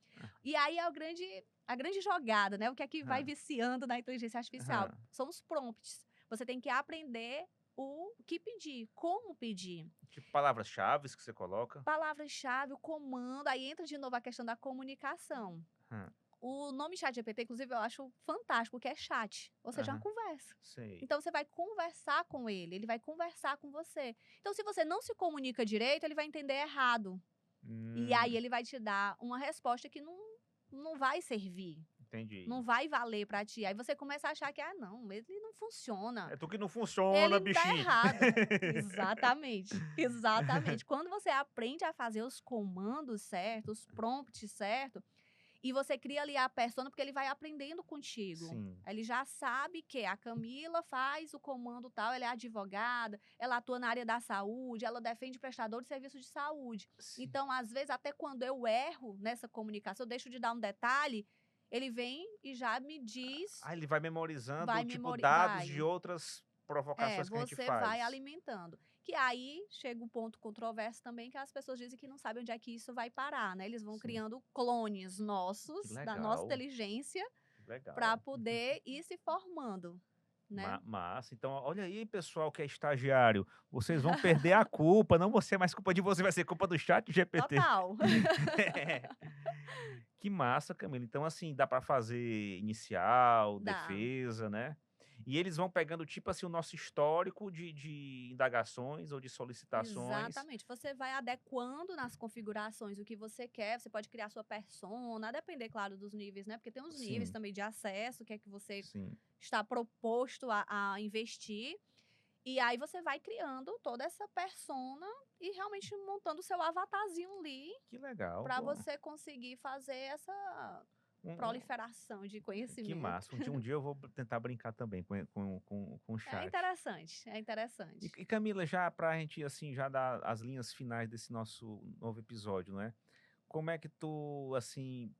E aí é a grande jogada, né? O que é que vai Aham. viciando na inteligência artificial? Aham. São os prompts. Você tem que aprender o que pedir, como pedir. Tipo, palavras-chave que você coloca. Palavra-chave, o comando, aí entra de novo a questão da comunicação. Hã. O nome ChatGPT, inclusive, eu acho fantástico, que é chat, ou seja, é uma Aham. conversa. Sei. Então, você vai conversar com ele vai conversar com você. Então, se você não se comunica direito, ele vai entender errado. E aí, Hum, ele vai te dar uma resposta que não vai servir, entendi. não vai valer para ti. Aí, você começa a achar que, não, ele não funciona. É tu que não funciona, Ele tá bichinho. errado. Exatamente, exatamente. Quando você aprende a fazer os comandos certos, os prompts certos, e você cria ali a persona, porque ele vai aprendendo contigo. Sim, Ele já sabe que a Camila faz o comando tal, ela é advogada, ela atua na área da saúde, ela defende prestador de serviço de saúde. sim. Então, às vezes, até quando eu erro nessa comunicação, eu deixo de dar um detalhe, ele vem e já me diz, Ah, ele vai memorizando, vai tipo, memori dados de vai. outras provocações que a gente Você vai faz. alimentando. Que aí chega um ponto controverso também, que as pessoas dizem que não sabem onde é que isso vai parar, né? Eles vão Sim. criando clones Que nossos, da nossa legal, inteligência, que para legal. poder ir se formando, né? Massa. Então, olha aí, pessoal que é estagiário, vocês vão perder a culpa, não vai ser mais culpa de você, vai ser culpa do chat GPT. Total. Que massa, Camila. Então, assim, dá para fazer inicial, Dá. defesa, né? E eles vão pegando, tipo assim, o nosso histórico de indagações ou de solicitações. Exatamente. Você vai adequando nas configurações o que você quer. Você pode criar sua persona, a depender, claro, dos níveis, né? Porque tem uns níveis Sim, também de acesso, que é que você sim. está proposto a investir. E aí você vai criando toda essa persona e realmente montando o seu avatarzinho ali Que legal, para pô. você conseguir fazer essa Um- um- proliferação de que conhecimento. massa. Um dia eu vou tentar brincar também com o É chat. interessante, é E, interessante. e Camila, já para a gente, assim, já dar as linhas finais desse nosso novo episódio, né? Como é que tu, assim,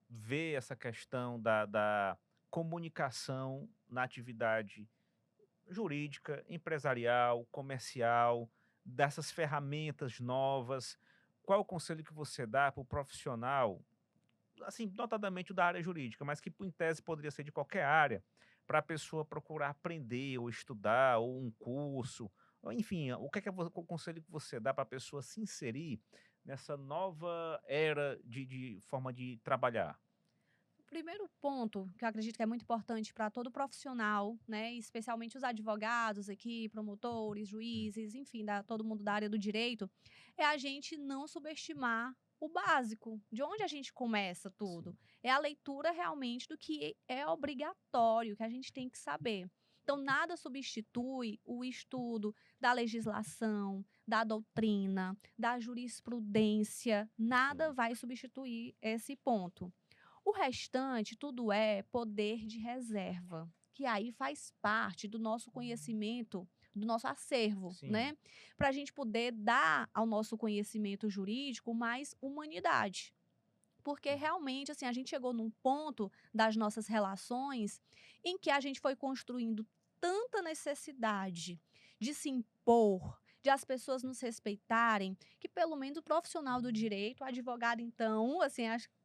vê essa questão da comunicação na atividade jurídica, empresarial, comercial, dessas ferramentas novas? Qual o conselho que você dá para o profissional, assim, notadamente o da área jurídica, mas que em tese poderia ser de qualquer área, para a pessoa procurar aprender ou estudar, ou um curso, ou enfim, o que é o conselho que você dá para a pessoa se inserir nessa nova era de forma de trabalhar? O primeiro ponto, que eu acredito que é muito importante para todo profissional, né, especialmente os advogados aqui, promotores, juízes, enfim, todo mundo da área do direito, é a gente não subestimar o básico, de onde a gente começa tudo. Sim, É a leitura realmente do que é obrigatório, que a gente tem que saber. Então, nada substitui o estudo da legislação, da doutrina, da jurisprudência, nada sim, vai substituir esse ponto. O restante, tudo é poder de reserva, que aí faz parte do nosso conhecimento, do nosso acervo, sim, né? Para a gente poder dar ao nosso conhecimento jurídico mais humanidade. Porque realmente, assim, a gente chegou num ponto das nossas relações em que a gente foi construindo tanta necessidade de se impor, de as pessoas nos respeitarem, que pelo menos o profissional do direito, o advogado, então, assim,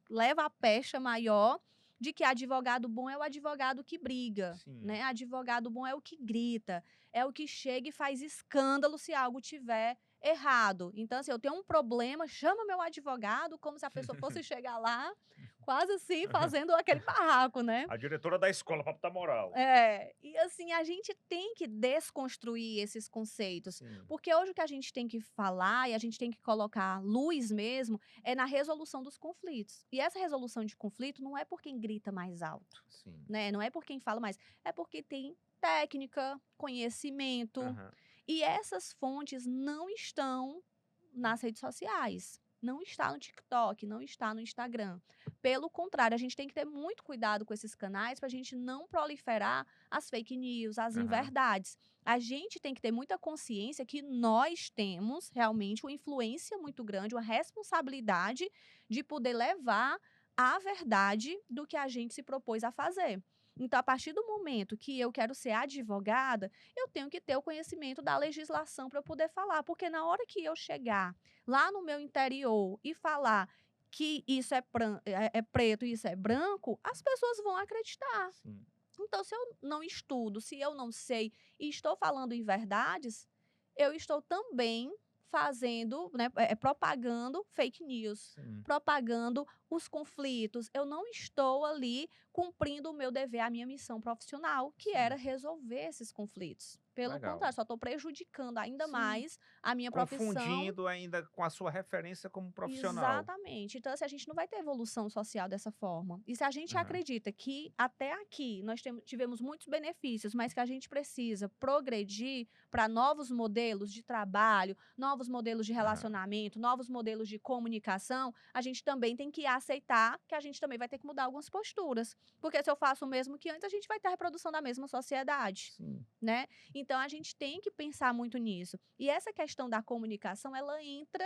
leva a pecha maior de que advogado bom é o advogado que briga, Sim. né? Advogado bom é o que grita, é o que chega e faz escândalo se algo tiver errado. Então, assim, eu tenho um problema, chama meu advogado, como se a pessoa fosse chegar lá, quase assim, fazendo aquele barraco, né? A diretora da escola para botar moral. E assim, a gente tem que desconstruir esses conceitos, Sim. porque hoje o que a gente tem que falar e a gente tem que colocar luz mesmo é na resolução dos conflitos. E essa resolução de conflito não é por quem grita mais alto, Sim. né? Não é por quem fala mais, é porque tem técnica, conhecimento, Aham. e essas fontes não estão nas redes sociais. Não está no TikTok, não está no Instagram. Pelo contrário, a gente tem que ter muito cuidado com esses canais para a gente não proliferar as fake news, as Aham. inverdades. A gente tem que ter muita consciência que nós temos realmente uma influência muito grande, uma responsabilidade de poder levar a verdade do que a gente se propôs a fazer. Então, a partir do momento que eu quero ser advogada, eu tenho que ter o conhecimento da legislação para eu poder falar, porque na hora que eu chegar lá no meu interior e falar que isso é preto e isso é branco, as pessoas vão acreditar. Sim. Então, se eu não estudo, se eu não sei e estou falando em verdades, eu estou também fazendo, né, propagando fake news, Sim. propagando os conflitos. Eu não estou ali cumprindo o meu dever, a minha missão profissional, que era Sim. resolver esses conflitos. Pelo Legal. contrário, só estou prejudicando ainda Sim. mais a minha profissão. Confundindo ainda com a sua referência como profissional. Exatamente. Então, assim, a gente não vai ter evolução social dessa forma. E se a gente Aham. acredita que até aqui nós tivemos muitos benefícios, mas que a gente precisa progredir para novos modelos de trabalho, novos modelos de Aham. relacionamento, novos modelos de comunicação, a gente também tem que aceitar que a gente também vai ter que mudar algumas posturas. Porque se eu faço o mesmo que antes, a gente vai ter a reprodução da mesma sociedade, Sim. né? Então, a gente tem que pensar muito nisso. E essa questão da comunicação, ela entra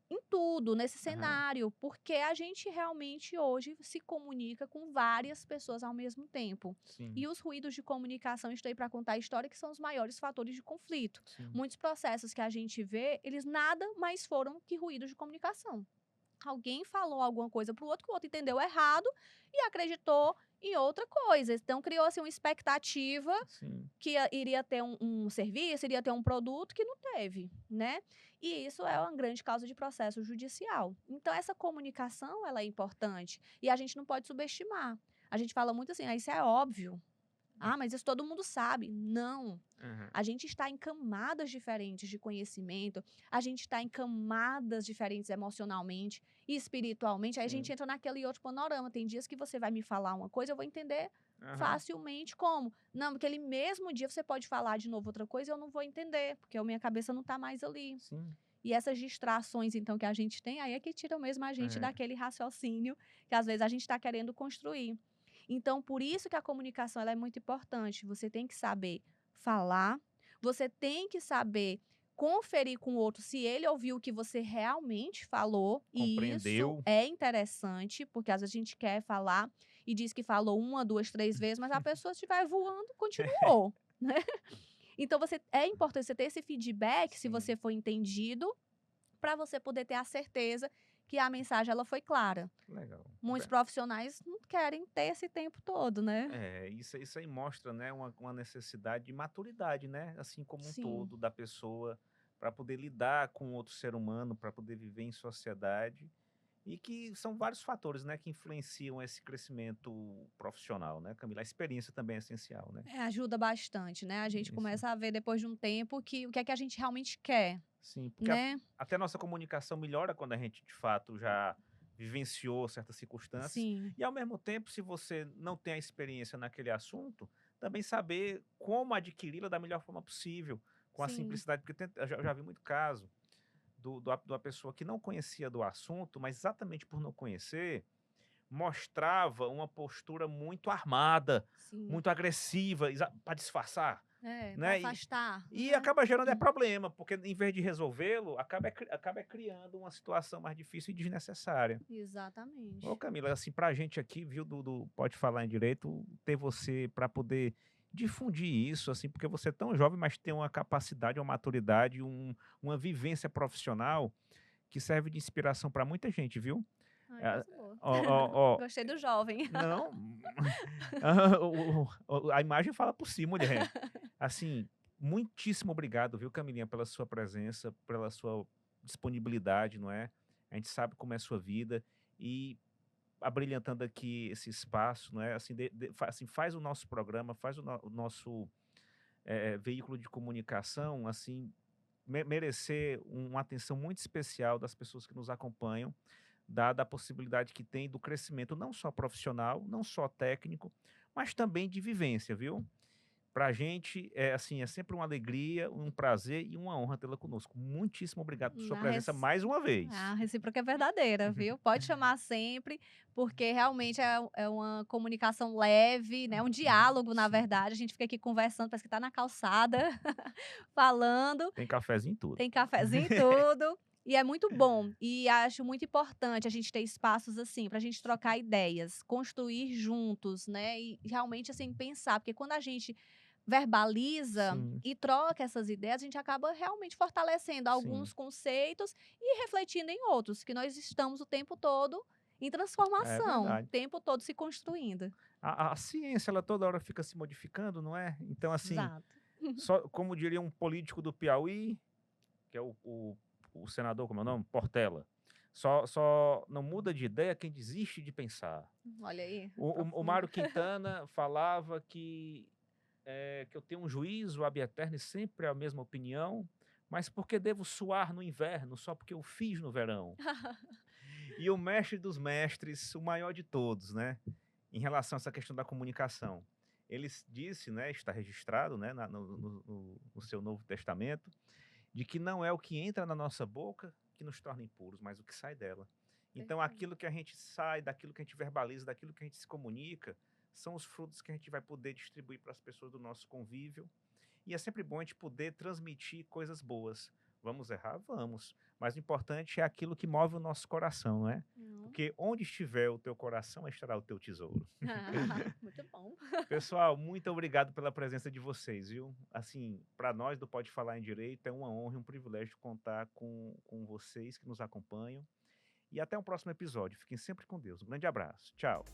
em tudo, nesse Aham. cenário, porque a gente realmente hoje se comunica com várias pessoas ao mesmo tempo. Sim. E os ruídos de comunicação, estou aí para contar a história, que são os maiores fatores de conflito. Sim. Muitos processos que a gente vê, eles nada mais foram que ruídos de comunicação. Alguém falou alguma coisa para o outro, que o outro entendeu errado e acreditou em outra coisa. Então, criou assim, uma expectativa Sim. que iria ter um serviço, iria ter um produto que não teve, né? E isso é uma grande causa de processo judicial. Então, essa comunicação, ela é importante e a gente não pode subestimar. A gente fala muito assim, isso é óbvio. Ah, mas isso todo mundo sabe. Não. Aham. A gente está em camadas diferentes de conhecimento, a gente está em camadas diferentes emocionalmente e espiritualmente. Aí a gente Sim. entra naquele outro panorama. Tem dias que você vai me falar uma coisa, eu vou entender Aham. facilmente como. Não, aquele mesmo dia você pode falar de novo outra coisa e eu não vou entender, porque a minha cabeça não está mais ali. Sim. E essas distrações, então, que a gente tem, aí é que tiram mesmo a gente É. daquele raciocínio que às vezes a gente está querendo construir. Então, por isso que a comunicação ela é muito importante. Você tem que saber falar, você tem que saber conferir com o outro se ele ouviu o que você realmente falou, e isso Compreendeu. é interessante, porque às vezes a gente quer falar e diz que falou uma, duas, três vezes, mas a pessoa estiver voando, continuou, né? Então, é importante você ter esse feedback, se Sim. você for entendido, para você poder ter a certeza que a mensagem ela foi clara. Legal. Muitos profissionais não querem ter esse tempo todo, né? Isso aí mostra, né, uma necessidade de maturidade, né, assim como um Sim, todo da pessoa para poder lidar com outro ser humano, para poder viver em sociedade, e que são vários fatores, né, que influenciam esse crescimento profissional, né, Camila? A experiência também é essencial, né? ajuda bastante, né? A gente Isso. começa a ver depois de um tempo que o que é que a gente realmente quer, Sim, porque né? até a nossa comunicação melhora quando a gente, de fato, já vivenciou certas circunstâncias. Sim, E, ao mesmo tempo, se você não tem a experiência naquele assunto, também saber como adquiri-la da melhor forma possível, com a sim, simplicidade. Porque eu já vi muito caso da pessoa que não conhecia do assunto, mas exatamente por não conhecer, mostrava uma postura muito armada, sim, muito agressiva, para disfarçar. Pra né? afastar. E acaba gerando problema, porque em vez de resolvê-lo, acaba criando uma situação mais difícil e desnecessária. Ô Exatamente. Camila, assim, pra gente aqui, viu, do Pode Falar em Direito, ter você para poder difundir isso, assim, porque você é tão jovem, mas tem uma capacidade, uma maturidade, uma vivência profissional que serve de inspiração para muita gente, viu? Ai, É, coisa boa. ó, ó, ó, Gostei do jovem. não, a imagem fala por si, mulher. Assim, muitíssimo obrigado, viu, Camilinha, pela sua presença, pela sua disponibilidade, não é? A gente sabe como é a sua vida e abrilhantando aqui esse espaço, não é? Assim, assim, faz o nosso programa, faz o nosso veículo de comunicação, assim, merecer uma atenção muito especial das pessoas que nos acompanham, dada a possibilidade que tem do crescimento não só profissional, não só técnico, mas também de vivência, viu? Para a gente, assim, é sempre uma alegria, um prazer e uma honra tê-la conosco. Muitíssimo obrigado por sua A presença rec mais uma a vez. recíproca é verdadeira, viu. Pode chamar sempre, porque realmente é uma comunicação leve, né, um diálogo, na Sim. verdade. A gente fica aqui conversando, parece que tá na calçada, falando, Tem cafezinho em tudo. tem cafezinho e tudo, e é muito bom. E acho muito importante a gente ter espaços assim, pra gente trocar ideias, construir juntos, né, e realmente, assim, pensar, porque quando a gente verbaliza Sim, e troca essas ideias, a gente acaba realmente fortalecendo sim. alguns conceitos e refletindo em outros, que nós estamos o tempo todo em É transformação, o verdade. tempo todo se construindo. A ciência, ela toda hora fica se modificando, não é? Então, assim, Exato. só como diria um político do Piauí, que é o senador, como é o nome? Portela. Só não muda de ideia quem desiste de pensar. Olha aí, O profundo. Mário Quintana falava que eu tenho um juízo ab eterno e sempre a mesma opinião, mas por que devo suar no inverno só porque eu fiz no verão? E o mestre dos mestres, o maior de todos, né, em relação a essa questão da comunicação, ele disse, né, está registrado, né, no seu Novo Testamento, de que não é o que entra na nossa boca que nos torna impuros, mas o que sai dela. Então, Perfeito. aquilo que a gente sai, daquilo que a gente verbaliza, daquilo que a gente se comunica, são os frutos que a gente vai poder distribuir para as pessoas do nosso convívio. E é sempre bom a gente poder transmitir coisas boas. Vamos errar? Vamos. Mas o importante é aquilo que move o nosso coração, não é? Não. Porque onde estiver o teu coração, estará o teu tesouro. Muito bom. Pessoal, muito obrigado pela presença de vocês, viu? Assim, para nós do Pode Falar em Direito, é uma honra e um privilégio contar com vocês que nos acompanham. E até o próximo episódio. Fiquem sempre com Deus. Um grande abraço. Tchau.